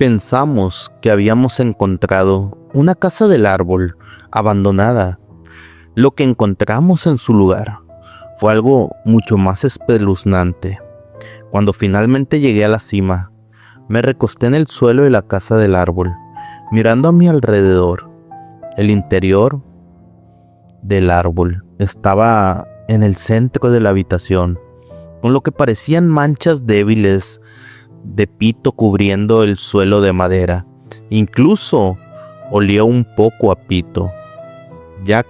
Pensamos que habíamos encontrado una casa del árbol abandonada. Lo que encontramos en su lugar fue algo mucho más espeluznante. Cuando finalmente llegué a la cima, me recosté en el suelo de la casa del árbol, mirando a mi alrededor. El interior del árbol estaba en el centro de la habitación, con lo que parecían manchas débiles de pito cubriendo el suelo de madera. Incluso olía un poco a pito. Jack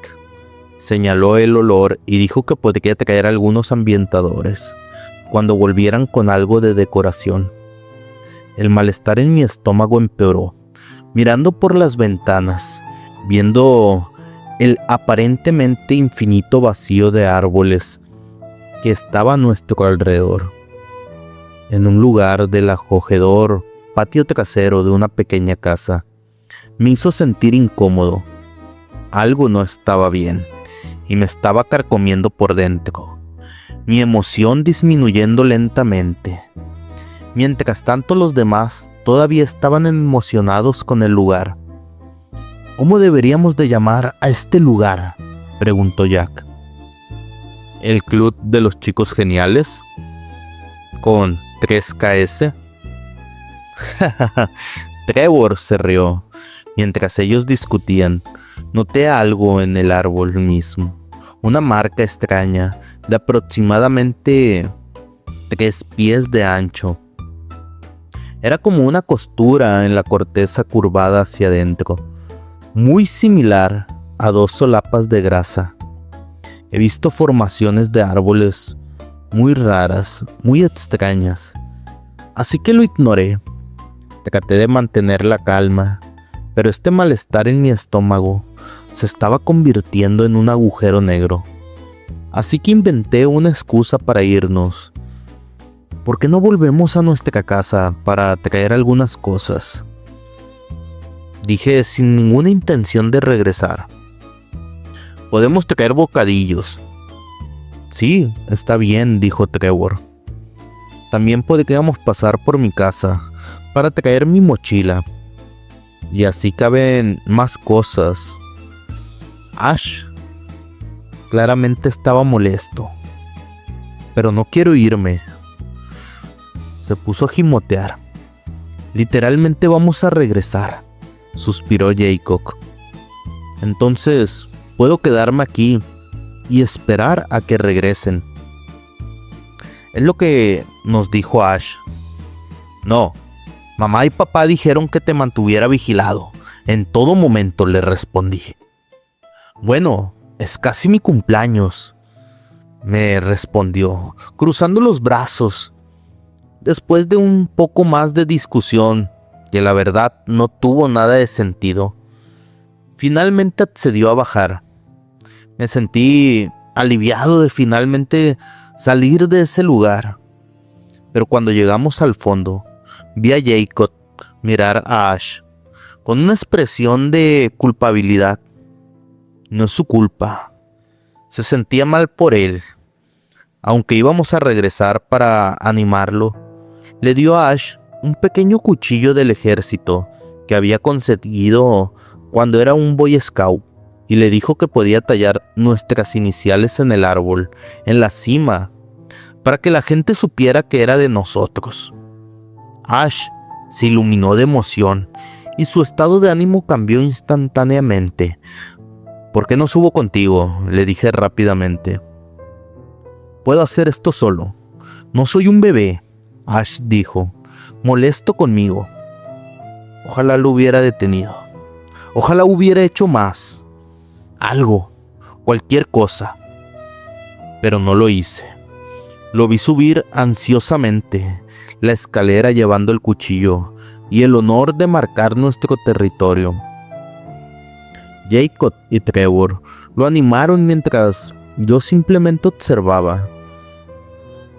señaló el olor y dijo que podría traer algunos ambientadores cuando volvieran con algo de decoración. El malestar en mi estómago empeoró. Mirando por las ventanas, viendo el aparentemente infinito vacío de árboles que estaba a nuestro alrededor, en un lugar del acogedor patio trasero de una pequeña casa, me hizo sentir incómodo. Algo no estaba bien y me estaba carcomiendo por dentro, mi emoción disminuyendo lentamente. Mientras tanto, los demás todavía estaban emocionados con el lugar. ¿Cómo deberíamos de llamar a este lugar?, preguntó Jack. ¿El Club de los Chicos Geniales? ¿Con 3KS? Trevor se rió. Mientras ellos discutían, noté algo en el árbol mismo. Una marca extraña de aproximadamente 3 pies de ancho. Era como una costura en la corteza curvada hacia adentro, muy similar a 2 solapas de grasa. He visto formaciones de árboles muy raras, muy extrañas, así que lo ignoré. Traté de mantener la calma, pero este malestar en mi estómago se estaba convirtiendo en un agujero negro. Así que inventé una excusa para irnos. ¿Por qué no volvemos a nuestra casa para traer algunas cosas?, dije sin ninguna intención de regresar. Podemos traer bocadillos. Sí, está bien, dijo Trevor. También podríamos pasar por mi casa para traer mi mochila. Y así caben más cosas. Ash claramente estaba molesto. Pero no quiero irme. Se puso a gimotear. Literalmente vamos a regresar, suspiró Jacob. Entonces, puedo quedarme aquí y esperar a que regresen. Es lo que nos dijo Ash. No, mamá y papá dijeron que te mantuviera vigilado en todo momento, le respondí. Bueno, es casi mi cumpleaños, me respondió, cruzando los brazos. Después de un poco más de discusión, que la verdad no tuvo nada de sentido, finalmente accedió a bajar. Me sentí aliviado de finalmente salir de ese lugar. Pero cuando llegamos al fondo, vi a Jacob mirar a Ash con una expresión de culpabilidad. No es su culpa. Se sentía mal por él. Aunque íbamos a regresar para animarlo, le dio a Ash un pequeño cuchillo del ejército que había conseguido cuando era un Boy Scout y le dijo que podía tallar nuestras iniciales en el árbol, en la cima, para que la gente supiera que era de nosotros. Ash se iluminó de emoción y su estado de ánimo cambió instantáneamente. ¿Por qué no subo contigo?, le dije rápidamente. Puedo hacer esto solo. No soy un bebé, Ash dijo, molesto conmigo. Ojalá lo hubiera detenido. Ojalá hubiera hecho más. Algo, cualquier cosa. Pero no lo hice. Lo vi subir ansiosamente la escalera llevando el cuchillo y el honor de marcar nuestro territorio. Jacob y Trevor lo animaron mientras yo simplemente observaba.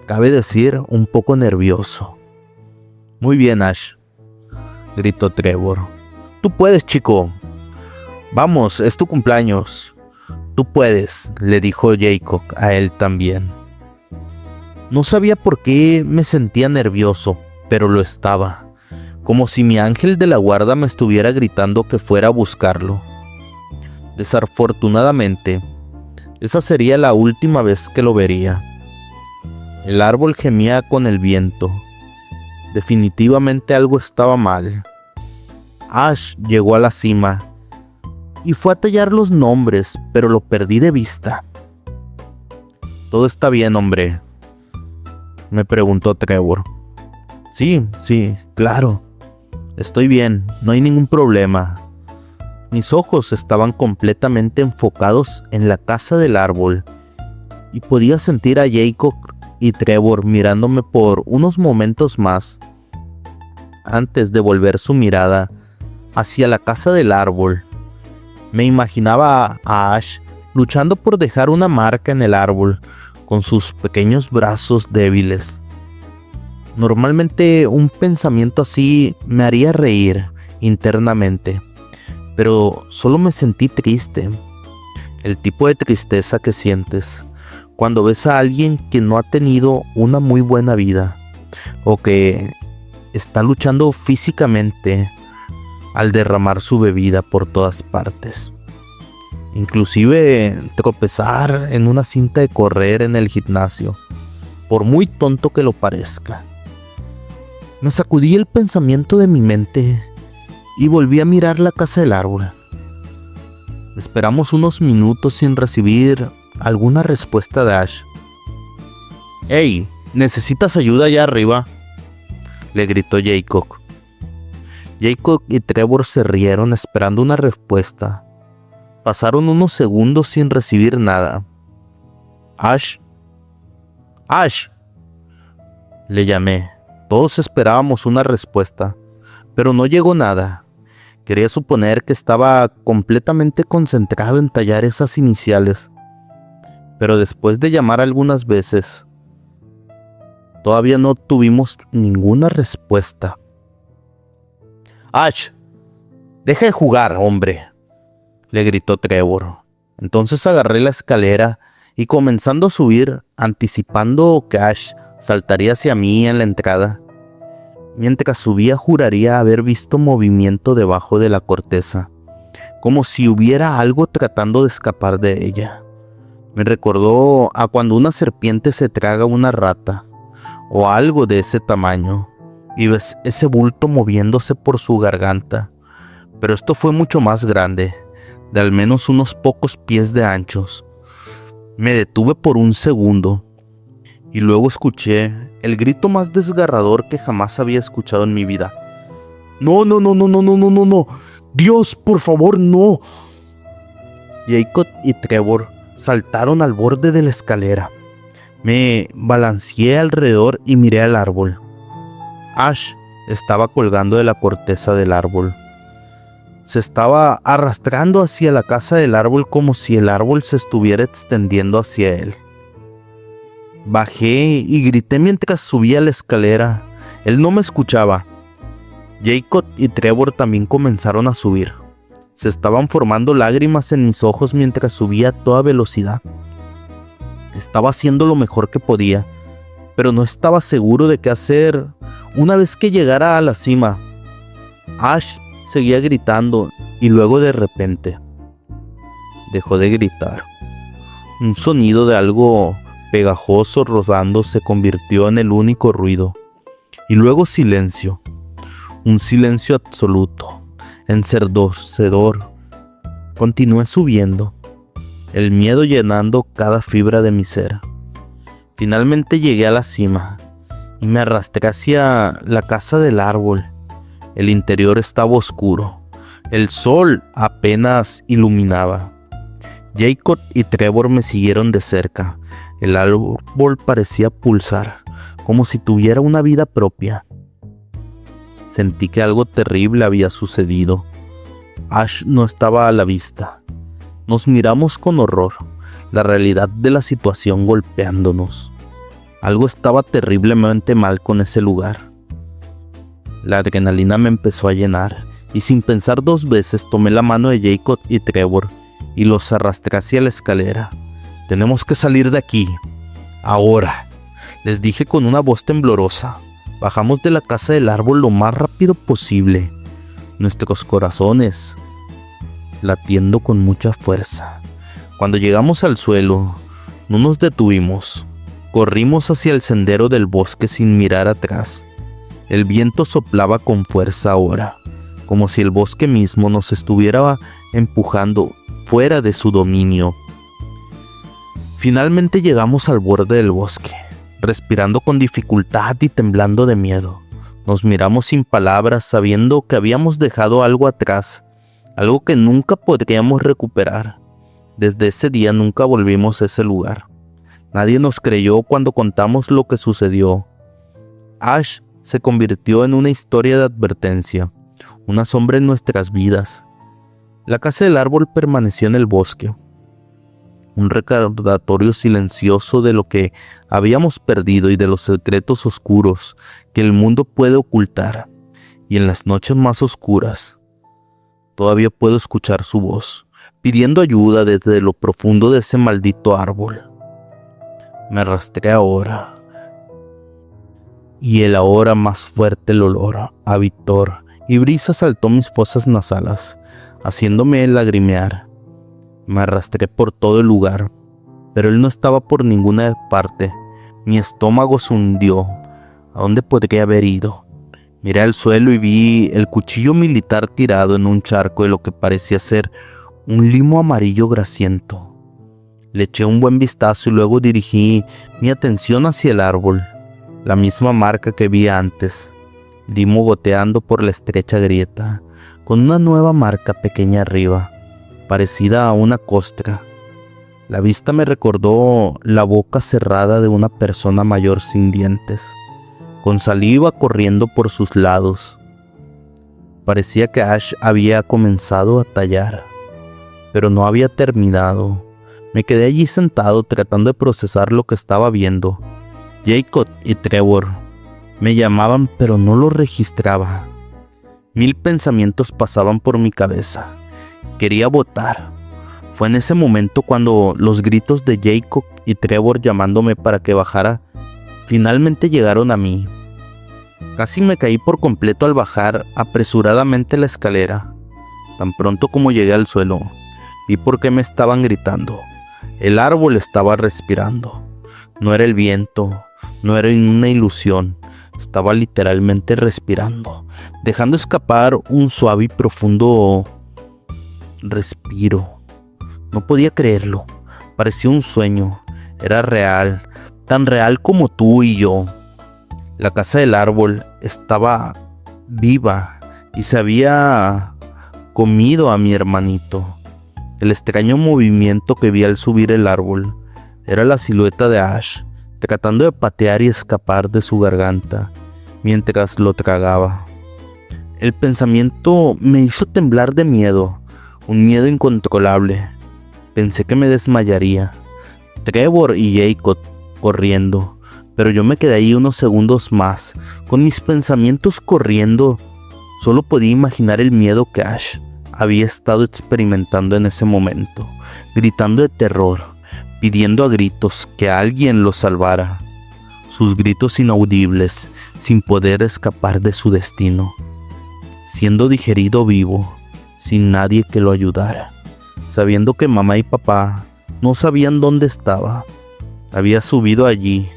Cabe decir, un poco nervioso. Muy bien, Ash, gritó Trevor. Tú puedes, chico. Vamos, es tu cumpleaños. Tú puedes, le dijo Jacob a él también. No sabía por qué me sentía nervioso, pero lo estaba. como si mi ángel de la guarda me estuviera gritando que fuera a buscarlo. Desafortunadamente, esa sería la última vez que lo vería. El árbol gemía con el viento. Definitivamente algo estaba mal. Ash llegó a la cima y fue a tallar los nombres, pero lo perdí de vista. «¿Todo está bien, hombre?», me preguntó Trevor. Sí, claro. Estoy bien, no hay ningún problema. Mis ojos estaban completamente enfocados en la casa del árbol y podía sentir a Jacob y Trevor mirándome por unos momentos más antes de volver su mirada hacia la casa del árbol. Me imaginaba a Ash luchando por dejar una marca en el árbol con sus pequeños brazos débiles. Normalmente un pensamiento así me haría reír internamente, pero solo me sentí triste. El tipo de tristeza que sientes cuando ves a alguien que no ha tenido una muy buena vida o que está luchando físicamente al derramar su bebida por todas partes. Inclusive tropezar en una cinta de correr en el gimnasio, por muy tonto que lo parezca. Me sacudí el pensamiento de mi mente y volví a mirar la casa del árbol. Esperamos unos minutos sin recibir alguna respuesta de Ash. «Hey, ¿necesitas ayuda allá arriba?», le gritó Jacob. Jacob y Trevor se rieron esperando una respuesta. Pasaron unos segundos sin recibir nada. «Ash, Ash», le llamé. Todos esperábamos una respuesta, pero no llegó nada. Quería suponer que estaba completamente concentrado en tallar esas iniciales, pero después de llamar algunas veces, todavía no tuvimos ninguna respuesta. «Ash, deja de jugar, hombre», le gritó Trevor. Entonces agarré la escalera y comenzando a subir, anticipando que Ash saltaría hacia mí en la entrada. Mientras subía juraría haber visto movimiento debajo de la corteza, como si hubiera algo tratando de escapar de ella. Me recordó a cuando una serpiente se traga una rata, o algo de ese tamaño, y ves ese bulto moviéndose por su garganta. Pero esto fue mucho más grande, de al menos unos pocos pies de anchos. Me detuve por un segundo, y luego escuché el grito más desgarrador que jamás había escuchado en mi vida. «No, no, no, no, no, no, no, no, no. Dios, por favor, no». Jacob y Trevor saltaron al borde de la escalera. Me balanceé alrededor y miré al árbol. Ash estaba colgando de la corteza del árbol. Se estaba arrastrando hacia la casa del árbol como si el árbol se estuviera extendiendo hacia él. Bajé y grité mientras subía la escalera. Él no me escuchaba. Jacob y Trevor también comenzaron a subir. Se estaban formando lágrimas en mis ojos mientras subía a toda velocidad. Estaba haciendo lo mejor que podía, pero no estaba seguro de qué hacer una vez que llegara a la cima. Ash seguía gritando y luego de repente dejó de gritar. Un sonido de algo pegajoso rodando se convirtió en el único ruido. Y luego silencio. Un silencio absoluto, ensordecedor. Continué subiendo, el miedo llenando cada fibra de mi ser. Finalmente llegué a la cima y me arrastré hacia la casa del árbol. El interior estaba oscuro. El sol apenas iluminaba. Jacob y Trevor me siguieron de cerca. El árbol parecía pulsar, como si tuviera una vida propia. Sentí que algo terrible había sucedido. Ash no estaba a la vista. Nos miramos con horror, la realidad de la situación golpeándonos. Algo estaba terriblemente mal con ese lugar. La adrenalina me empezó a llenar y sin pensar dos veces tomé la mano de Jacob y Trevor y los arrastré hacia la escalera. «Tenemos que salir de aquí, ahora», les dije con una voz temblorosa. Bajamos de la casa del árbol lo más rápido posible, nuestros corazones latiendo con mucha fuerza. Cuando llegamos al suelo, no nos detuvimos. Corrimos hacia el sendero del bosque sin mirar atrás. El viento soplaba con fuerza ahora, como si el bosque mismo nos estuviera empujando fuera de su dominio. Finalmente llegamos al borde del bosque, respirando con dificultad y temblando de miedo. Nos miramos sin palabras, sabiendo que habíamos dejado algo atrás, algo que nunca podríamos recuperar. Desde ese día nunca volvimos a ese lugar. Nadie nos creyó cuando contamos lo que sucedió. Ash se convirtió en una historia de advertencia, una sombra en nuestras vidas. La casa del árbol permaneció en el bosque, un recordatorio silencioso de lo que habíamos perdido y de los secretos oscuros que el mundo puede ocultar. Y en las noches más oscuras, todavía puedo escuchar su voz, pidiendo ayuda desde lo profundo de ese maldito árbol. Me arrastré ahora, y el ahora más fuerte el olor a Víctor y brisa saltó mis fosas nasales, haciéndome lagrimear. Me arrastré por todo el lugar, pero él no estaba por ninguna parte. Mi estómago se hundió. ¿A dónde podría haber ido? Miré al suelo y vi el cuchillo militar tirado en un charco de lo que parecía ser un limo amarillo grasiento. Le eché un buen vistazo y luego dirigí mi atención hacia el árbol, la misma marca que vi antes, limo goteando por la estrecha grieta, con una nueva marca pequeña arriba, parecida a una costra. La vista me recordó la boca cerrada de una persona mayor sin dientes, con saliva corriendo por sus lados. Parecía que Ash había comenzado a tallar, pero no había terminado. Me quedé allí sentado tratando de procesar lo que estaba viendo. Jacob y Trevor me llamaban, pero no lo registraba. 1000 pensamientos pasaban por mi cabeza. Quería votar. Fue en ese momento cuando los gritos de Jacob y Trevor llamándome para que bajara finalmente llegaron a mí. Casi me caí por completo al bajar apresuradamente la escalera. Tan pronto como llegué al suelo, vi por qué me estaban gritando. El árbol estaba respirando. No era el viento, no era una ilusión. Estaba literalmente respirando, dejando escapar un suave y profundo respiro. No podía creerlo. Parecía un sueño. Era real, tan real como tú y yo. La casa del árbol estaba viva y se había comido a mi hermanito. El extraño movimiento que vi al subir el árbol era la silueta de Ash, tratando de patear y escapar de su garganta mientras lo tragaba. El pensamiento me hizo temblar de miedo, un miedo incontrolable. Pensé que me desmayaría. Trevor y Jacob corriendo, pero yo me quedé ahí unos segundos más, con mis pensamientos corriendo. Solo podía imaginar el miedo que Ash había estado experimentando en ese momento, gritando de terror, pidiendo a gritos que alguien lo salvara. Sus gritos inaudibles, sin poder escapar de su destino, siendo digerido vivo, sin nadie que lo ayudara, sabiendo que mamá y papá no sabían dónde estaba. Había subido allí,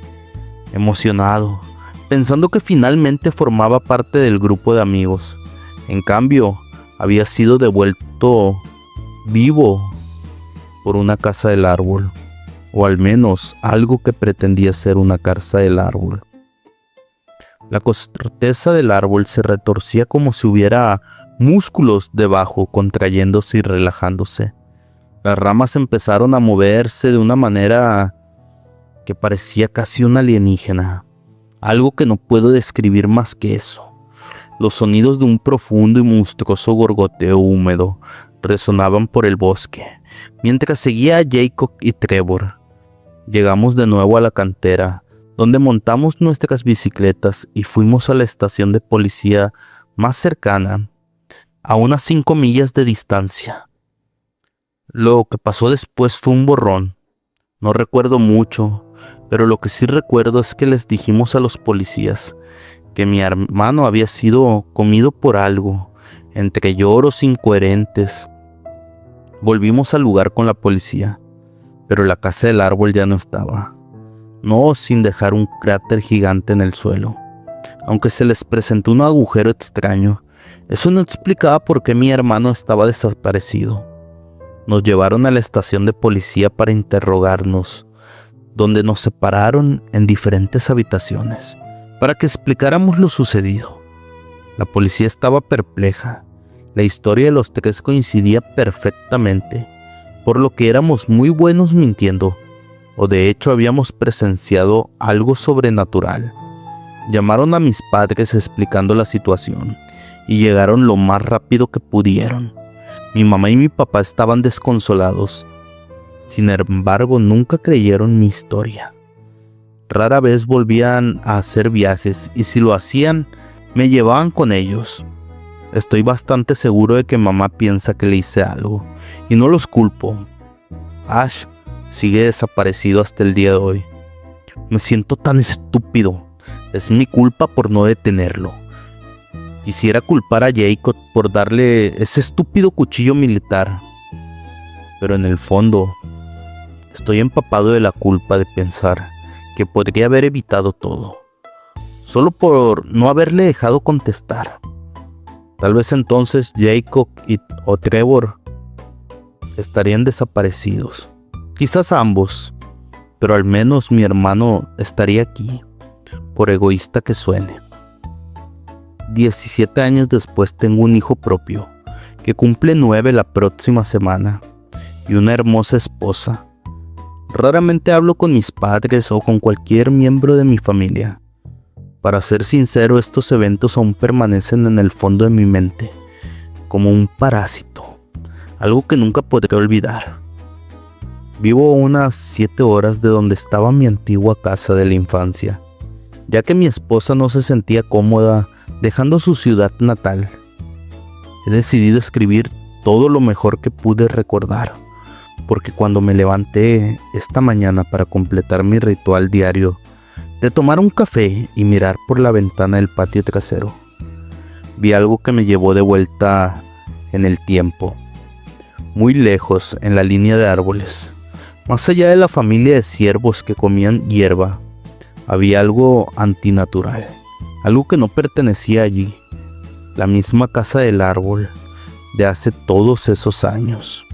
emocionado, pensando que finalmente formaba parte del grupo de amigos. En cambio, había sido devuelto vivo por una casa del árbol, o al menos algo que pretendía ser una casa del árbol. La corteza del árbol se retorcía como si hubiera músculos debajo contrayéndose y relajándose. Las ramas empezaron a moverse de una manera que parecía casi un alienígena, algo que no puedo describir más que eso. Los sonidos de un profundo y monstruoso gorgoteo húmedo resonaban por el bosque, mientras seguía a Jacob y Trevor. Llegamos de nuevo a la cantera, donde montamos nuestras bicicletas y fuimos a la estación de policía más cercana, a unas 5 millas de distancia. Lo que pasó después fue un borrón. No recuerdo mucho, pero lo que sí recuerdo es que les dijimos a los policías que mi hermano había sido comido por algo, entre lloros incoherentes. Volvimos al lugar con la policía, pero la casa del árbol ya no estaba, no sin dejar un cráter gigante en el suelo. Aunque se les presentó un agujero extraño, eso no explicaba por qué mi hermano estaba desaparecido. Nos llevaron a la estación de policía para interrogarnos, donde nos separaron en diferentes habitaciones para que explicáramos lo sucedido. La policía estaba perpleja. La historia de los tres coincidía perfectamente, por lo que éramos muy buenos mintiendo, o de hecho habíamos presenciado algo sobrenatural. Llamaron a mis padres explicando la situación y llegaron lo más rápido que pudieron. Mi mamá y mi papá estaban desconsolados. Sin embargo, nunca creyeron mi historia. Rara vez volvían a hacer viajes y si lo hacían, me llevaban con ellos. Estoy bastante seguro de que mamá piensa que le hice algo y no los culpo. Ash sigue desaparecido hasta el día de hoy. Me siento tan estúpido. Es mi culpa por no detenerlo. Quisiera culpar a Jacob por darle ese estúpido cuchillo militar, pero en el fondo estoy empapado de la culpa de pensar que podría haber evitado todo, solo por no haberle dejado contestar. Tal vez entonces Jacob o Trevor estarían desaparecidos. Quizás ambos, pero al menos mi hermano estaría aquí, por egoísta que suene. 17 años después tengo un hijo propio, que cumple 9 la próxima semana, y una hermosa esposa. Raramente hablo con mis padres o con cualquier miembro de mi familia. Para ser sincero, estos eventos aún permanecen en el fondo de mi mente, como un parásito, algo que nunca podré olvidar. Vivo a unas 7 horas de donde estaba mi antigua casa de la infancia, ya que mi esposa no se sentía cómoda dejando su ciudad natal. He decidido escribir todo lo mejor que pude recordar, porque cuando me levanté esta mañana para completar mi ritual diario de tomar un café y mirar por la ventana del patio trasero, vi algo que me llevó de vuelta en el tiempo, muy lejos en la línea de árboles. Más allá de la familia de ciervos que comían hierba, había algo antinatural, algo que no pertenecía allí, la misma casa del árbol de hace todos esos años.